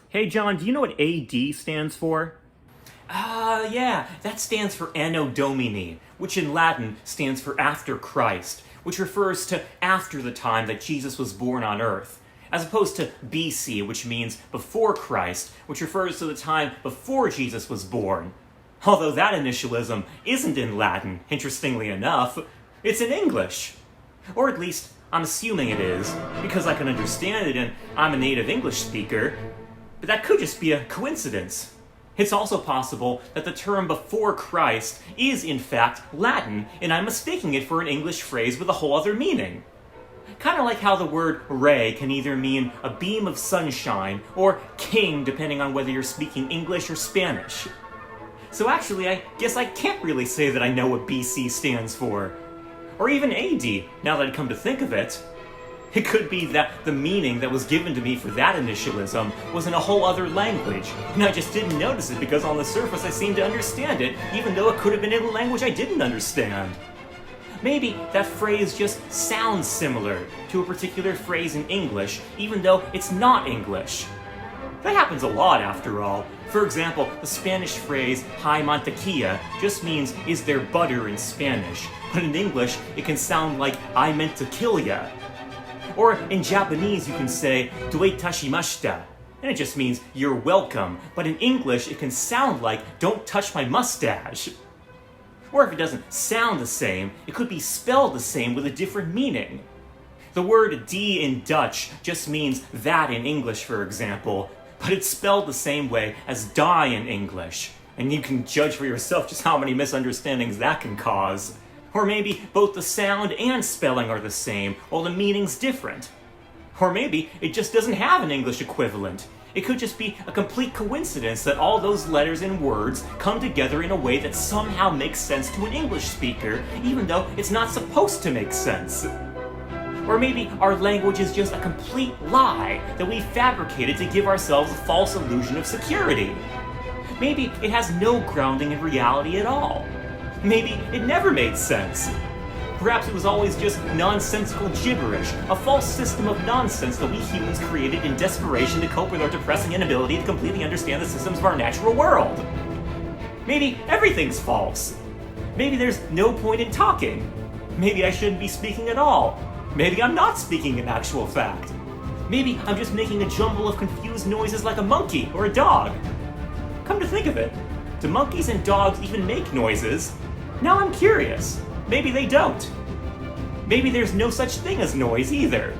Hey John, do you know what AD stands for? Yeah, that stands for Anno Domini, which in Latin stands for after Christ, which refers to after the time that Jesus was born on earth, as opposed to BC, which means before Christ, which refers to the time before Jesus was born. Although that initialism isn't in Latin, interestingly enough, it's in English. Or at least, I'm assuming it is, because I can understand it and I'm a native English speaker, but that could just be a coincidence. It's also possible that the term before Christ is in fact Latin, and I'm mistaking it for an English phrase with a whole other meaning. Kind of like how the word ray can either mean a beam of sunshine or king depending on whether you're speaking English or Spanish. So actually, I guess I can't really say that I know what BC stands for. Or even AD, now that I come to think of it. It could be that the meaning that was given to me for that initialism was in a whole other language, and I just didn't notice it because on the surface I seemed to understand it, even though it could have been in a language I didn't understand. Maybe that phrase just sounds similar to a particular phrase in English, even though it's not English. That happens a lot, after all. For example, the Spanish phrase "hay mantequilla" just means "is there butter" in Spanish, but in English it can sound like "I meant to kill ya." Or in Japanese you can say "doe tashimashita," and it just means "you're welcome," but in English it can sound like "don't touch my mustache." Or if it doesn't sound the same, it could be spelled the same with a different meaning. The word "die" in Dutch just means that in English, for example, but it's spelled the same way as die in English, and you can judge for yourself just how many misunderstandings that can cause. Or maybe both the sound and spelling are the same, while the meaning's different. Or maybe it just doesn't have an English equivalent. It could just be a complete coincidence that all those letters and words come together in a way that somehow makes sense to an English speaker, even though it's not supposed to make sense. Or maybe our language is just a complete lie that we fabricated to give ourselves a false illusion of security. Maybe it has no grounding in reality at all. Maybe it never made sense. Perhaps it was always just nonsensical gibberish, a false system of nonsense that we humans created in desperation to cope with our depressing inability to completely understand the systems of our natural world. Maybe everything's false. Maybe there's no point in talking. Maybe I shouldn't be speaking at all. Maybe I'm not speaking in actual fact. Maybe I'm just making a jumble of confused noises like a monkey or a dog. Come to think of it, do monkeys and dogs even make noises? Now I'm curious. Maybe they don't. Maybe there's no such thing as noise either.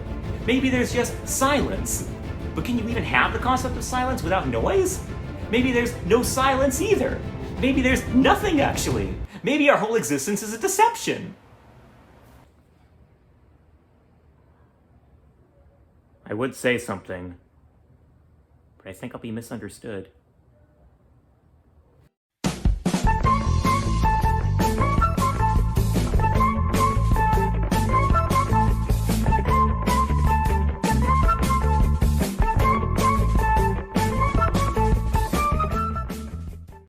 Maybe there's just silence. But can you even have the concept of silence without noise? Maybe there's no silence either. Maybe there's nothing actually. Maybe our whole existence is a deception. I would say something, but I think I'll be misunderstood.